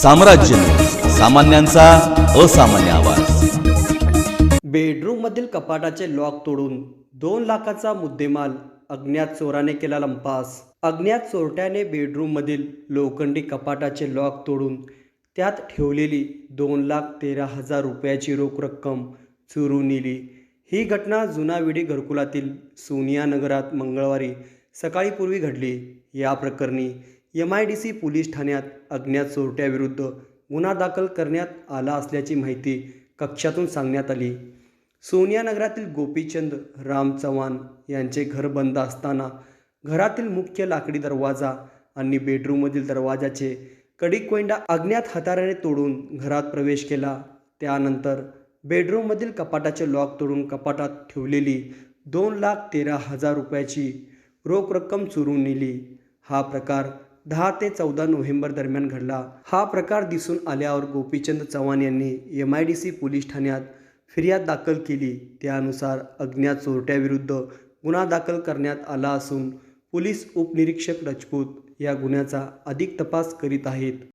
साम्राज्य, सामान्यांचा असामान्य आवाज। बेडरूम मधील कपाटाचे लॉक तोडून 2 लाखाचा मुद्देमाल अज्ञात चोराने केला लंपास। अज्ञात चोरट्याने बेडरूम मधील लोखंडी कपाटाचे लॉक तोडून त्यात ठेवलेली 2,13,000 रुपयाची रोख रक्कम चोरून नेली। ही घटना जुनाविडी घरकुलातील सोनिया नगरात मंगळवारी सकाळी पूर्वी घडली। या प्रकरणी MIDC पोलीस ठाण्यात अज्ञात चोरट्याविरुद्ध गुन्हा दाखल करण्यात आला असल्याची माहिती कक्षातून सांगण्यात आली। सोनिया नगरातील गोपीचंद राम चव्हाण यांचे घर बंद असताना घरातील मुख्य लाकडी दरवाजा आणि बेडरूममधील दरवाजाचे कडीकोंडा अज्ञात हत्याराने तोडून घरात प्रवेश केला। त्यानंतर बेडरूममधील कपाटाचे लॉक तोडून कपाटात ठेवलेली 2,13,000 रुपयाची रोख रक्कम चोरून नेली। हा प्रकार 10 ते 14 नोव्हेंबर दरम्यान घडला। हा प्रकार दिसून आल्यावर गोपीचंद चव्हाण यांनी MIDC पोलीस ठाण्यात फिर्याद दाखल केली। त्यानुसार अज्ञात चोरट्याविरुद्ध गुन्हा दाखल करण्यात आला असून पोलीस उपनिरीक्षक राजपूत या गुन्ह्याचा अधिक तपास करीत आहेत।